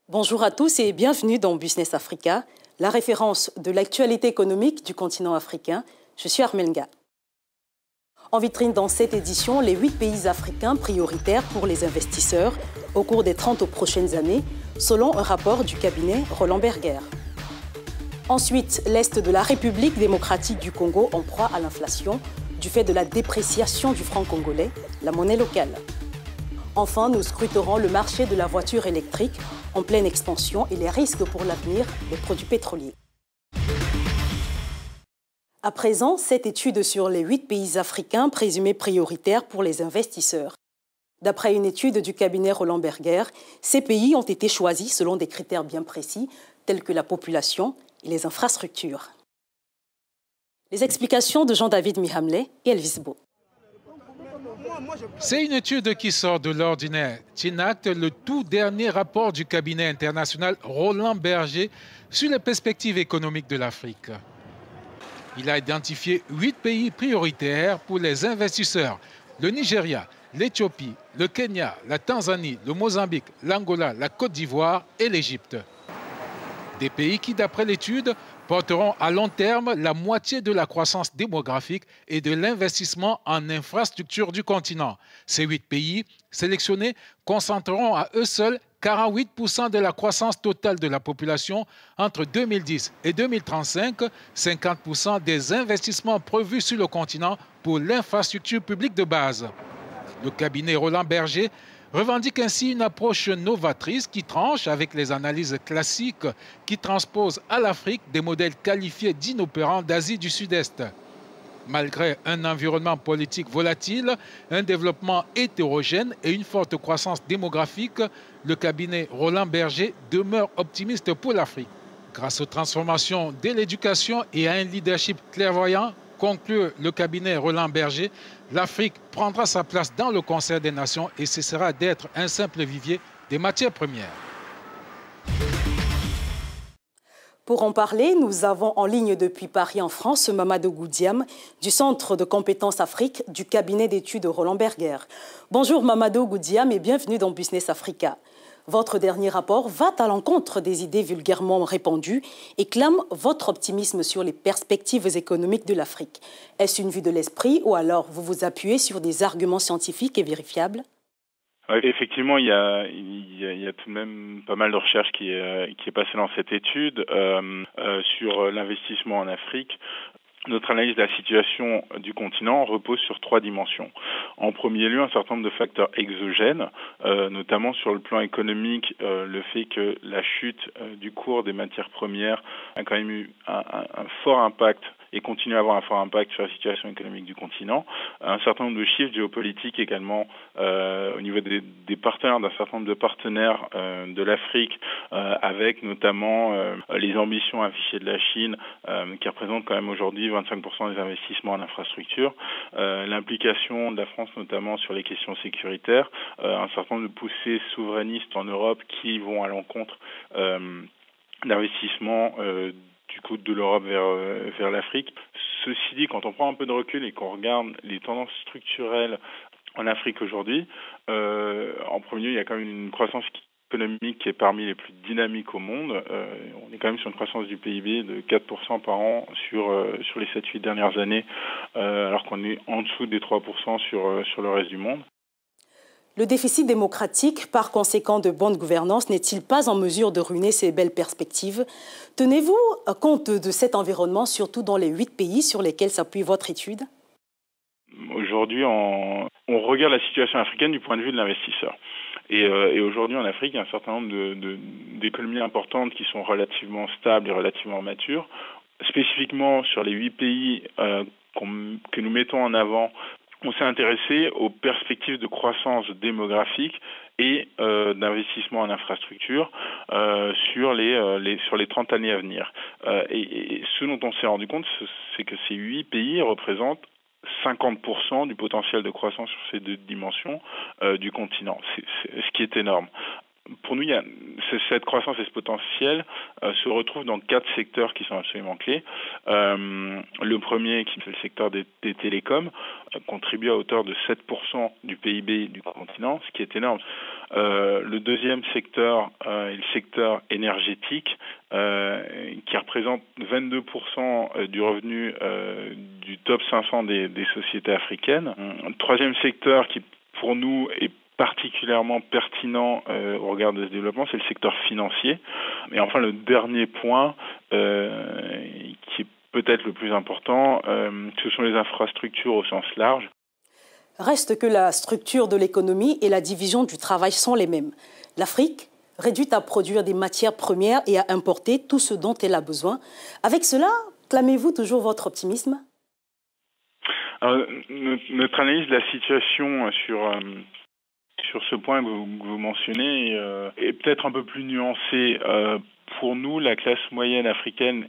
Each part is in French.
Bonjour à tous et bienvenue dans Business Africa, la référence de l'actualité économique du continent africain. Je suis Armelga. En vitrine dans cette édition, les 8 pays africains prioritaires pour les investisseurs au cours des 30 prochaines années, selon un rapport du cabinet Roland Berger. Ensuite, l'Est de la République démocratique du Congo en proie à l'inflation du fait de la dépréciation du franc congolais, la monnaie locale. Enfin, nous scruterons le marché de la voiture électrique en pleine expansion et les risques pour l'avenir des produits pétroliers. À présent, cette étude sur les 8 pays africains présumés prioritaires pour les investisseurs. D'après une étude du cabinet Roland Berger, ces pays ont été choisis selon des critères bien précis, tels que la population et les infrastructures. Les explications de Jean-David Mihamlet et Elvis Beau. C'est une étude qui sort de l'ordinaire. TINACT, le tout dernier rapport du cabinet international Roland Berger sur les perspectives économiques de l'Afrique. Il a identifié 8 pays prioritaires pour les investisseurs. Le Nigeria, l'Éthiopie, le Kenya, la Tanzanie, le Mozambique, l'Angola, la Côte d'Ivoire et l'Égypte. Des pays qui, d'après l'étude, porteront à long terme la moitié de la croissance démographique et de l'investissement en infrastructures du continent. Ces 8 pays sélectionnés concentreront à eux seuls 48% de la croissance totale de la population entre 2010 et 2035, 50% des investissements prévus sur le continent pour l'infrastructure publique de base. Le cabinet Roland Berger revendique ainsi une approche novatrice qui tranche avec les analyses classiques qui transposent à l'Afrique des modèles qualifiés d'inopérants d'Asie du Sud-Est. Malgré un environnement politique volatile, un développement hétérogène et une forte croissance démographique, le cabinet Roland Berger demeure optimiste pour l'Afrique. Grâce aux transformations de l'éducation et à un leadership clairvoyant, conclut le cabinet Roland Berger, l'Afrique prendra sa place dans le concert des nations et cessera d'être un simple vivier des matières premières. Pour en parler, nous avons en ligne depuis Paris en France Mamadou Goudiam du Centre de compétences Afrique du cabinet d'études Roland Berger. Bonjour Mamadou Goudiam et bienvenue dans Business Africa. Votre dernier rapport va à l'encontre des idées vulgairement répandues et clame votre optimisme sur les perspectives économiques de l'Afrique. Est-ce une vue de l'esprit ou alors vous vous appuyez sur des arguments scientifiques et vérifiables ? Ouais, effectivement, il y a tout de même pas mal de recherches qui est passée dans cette étude sur l'investissement en Afrique. Notre analyse de la situation du continent repose sur 3 dimensions. En premier lieu, un certain nombre de facteurs exogènes, notamment sur le plan économique, le fait que la chute du cours des matières premières a quand même eu un fort impact et continue à avoir un fort impact sur la situation économique du continent. Un certain nombre de chiffres géopolitiques également au niveau des partenaires, d'un certain nombre de partenaires de l'Afrique, avec notamment les ambitions affichées de la Chine, qui représentent quand même aujourd'hui 25% des investissements en infrastructure, l'implication de la France notamment sur les questions sécuritaires, un certain nombre de poussées souverainistes en Europe qui vont à l'encontre d'investissements du coup de l'Europe vers l'Afrique. Ceci dit, quand on prend un peu de recul et qu'on regarde les tendances structurelles en Afrique aujourd'hui, en premier lieu, il y a quand même une croissance économique qui est parmi les plus dynamiques au monde. On est quand même sur une croissance du PIB de 4% par an sur les 7-8 dernières années, alors qu'on est en dessous des 3% sur le reste du monde. Le déficit démocratique, par conséquent de bonne gouvernance, n'est-il pas en mesure de ruiner ces belles perspectives? Tenez-vous compte de cet environnement, surtout dans les 8 pays sur lesquels s'appuie votre étude? Aujourd'hui, on regarde la situation africaine du point de vue de l'investisseur. Et aujourd'hui, en Afrique, il y a un certain nombre d'économies importantes qui sont relativement stables et relativement matures. Spécifiquement sur les 8 pays que nous mettons en avant, on s'est intéressé aux perspectives de croissance démographique et d'investissement en infrastructure sur les 30 années à venir. Et ce dont on s'est rendu compte, c'est que ces 8 pays représentent 50% du potentiel de croissance sur ces 2 dimensions du continent, ce qui est énorme. pour nous, cette croissance et ce potentiel se retrouvent dans 4 secteurs qui sont absolument clés. Le premier, qui est le secteur des télécoms, contribue à hauteur de 7% du PIB du continent, ce qui est énorme. Le deuxième secteur est le secteur énergétique, qui représente 22% du revenu du top 500 des sociétés africaines. Le troisième secteur qui, pour nous, est particulièrement pertinent au regard de ce développement, c'est le secteur financier. Et enfin, le dernier point, qui est peut-être le plus important, ce sont les infrastructures au sens large. Reste que la structure de l'économie et la division du travail sont les mêmes. L'Afrique, réduite à produire des matières premières et à importer tout ce dont elle a besoin. Avec cela, clamez-vous toujours votre optimisme ? Alors, notre analyse de la situation sur ce point que vous mentionnez est peut-être un peu plus nuancée. Pour nous, la classe moyenne africaine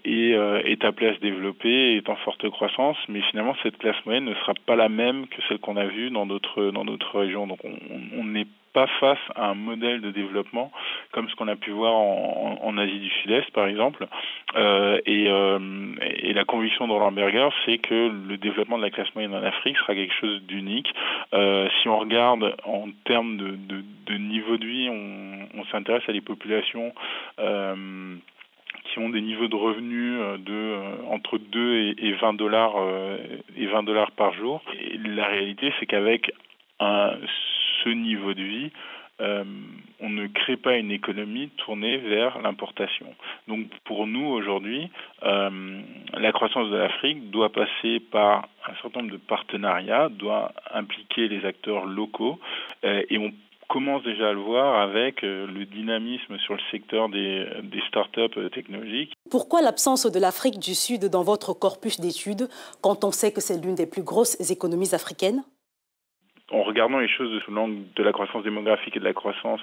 est appelée à se développer, est en forte croissance, mais finalement cette classe moyenne ne sera pas la même que celle qu'on a vue dans d'autres régions. Donc on n'est pas face à un modèle de développement comme ce qu'on a pu voir en Asie du Sud-Est, par exemple. Et la conviction de Roland Berger, c'est que le développement de la classe moyenne en Afrique sera quelque chose d'unique. Si on regarde en termes de niveau de vie, on s'intéresse à des populations qui ont des niveaux de revenus entre 2 et 20 dollars par jour. Et la réalité, c'est qu'avec ce niveau de vie, on ne crée pas une économie tournée vers l'importation. Donc pour nous aujourd'hui, la croissance de l'Afrique doit passer par un certain nombre de partenariats, doit impliquer les acteurs locaux, et on commence déjà à le voir avec le dynamisme sur le secteur des startups technologiques. Pourquoi l'absence de l'Afrique du Sud dans votre corpus d'études quand on sait que c'est l'une des plus grosses économies africaines ? En regardant les choses sous l'angle de la croissance démographique et de la croissance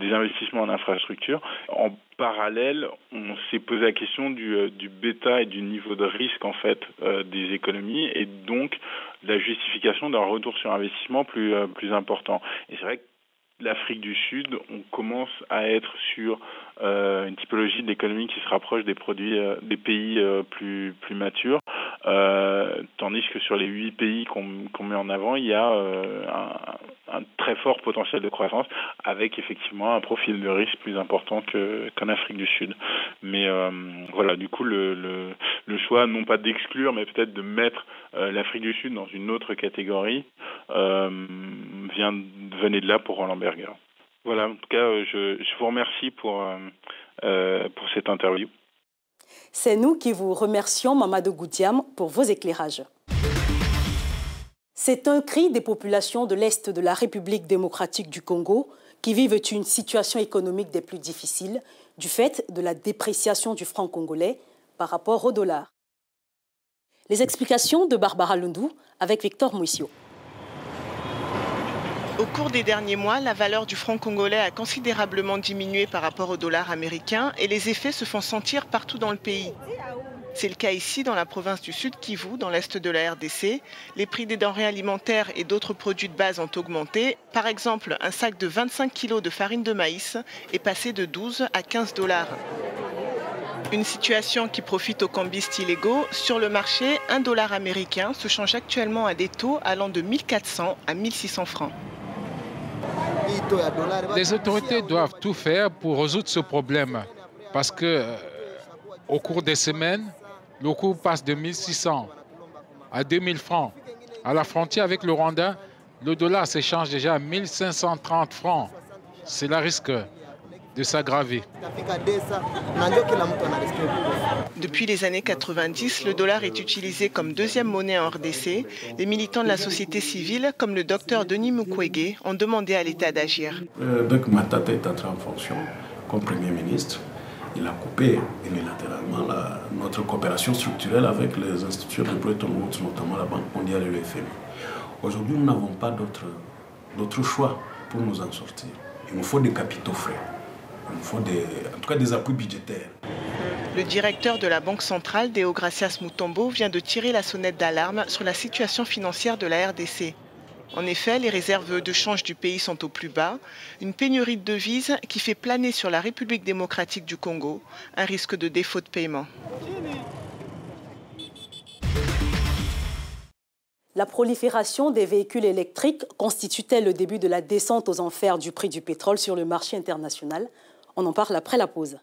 des investissements en infrastructure, en parallèle, on s'est posé la question du bêta et du niveau de risque en fait des économies et donc la justification d'un retour sur investissement plus important. Et c'est vrai que l'Afrique du Sud, on commence à être sur une typologie d'économie qui se rapproche des pays plus matures, tandis que sur les 8 pays qu'on met en avant, il y a un très fort potentiel de croissance avec effectivement un profil de risque plus important qu'en Afrique du Sud. Mais voilà, du coup, le choix, non pas d'exclure, mais peut-être de mettre l'Afrique du Sud dans une autre catégorie, venait de là pour Roland Berger. Voilà, en tout cas, je vous remercie pour cette interview. C'est nous qui vous remercions, Mamadou Goudiam, pour vos éclairages. C'est un cri des populations de l'Est de la République démocratique du Congo qui vivent une situation économique des plus difficiles du fait de la dépréciation du franc congolais par rapport au dollar. Les explications de Barbara Lundou avec Victor Mouissio. Au cours des derniers mois, la valeur du franc congolais a considérablement diminué par rapport au dollar américain et les effets se font sentir partout dans le pays. C'est le cas ici dans la province du Sud Kivu, dans l'est de la RDC. Les prix des denrées alimentaires et d'autres produits de base ont augmenté. Par exemple, un sac de 25 kg de farine de maïs est passé de 12 à 15 $. Une situation qui profite aux cambistes illégaux. Sur le marché, un dollar américain se change actuellement à des taux allant de 1400 à 1600 francs. Les autorités doivent tout faire pour résoudre ce problème parce que au cours des semaines, le cours passe de 1600 à 2000 francs. À la frontière avec le Rwanda, le dollar s'échange déjà à 1530 francs. Cela risque de s'aggraver. Depuis les années 90, le dollar est utilisé comme deuxième monnaie en RDC. Les militants de la société civile, comme le docteur Denis Mukwege, ont demandé à l'État d'agir. Dès que Matata est entré en fonction comme Premier ministre, il a coupé unilatéralement notre coopération structurelle avec les institutions de Bretton Woods, notamment la Banque mondiale et le FMI. Aujourd'hui, nous n'avons pas d'autre choix pour nous en sortir. Il nous faut des capitaux frais. Il nous faut en tout cas des appuis budgétaires. Le directeur de la Banque centrale, Deogracias Mutombo, vient de tirer la sonnette d'alarme sur la situation financière de la RDC. En effet, les réserves de change du pays sont au plus bas, une pénurie de devises qui fait planer sur la République démocratique du Congo un risque de défaut de paiement. La prolifération des véhicules électriques constitue-t-elle le début de la descente aux enfers du prix du pétrole sur le marché international? On en parle après la pause.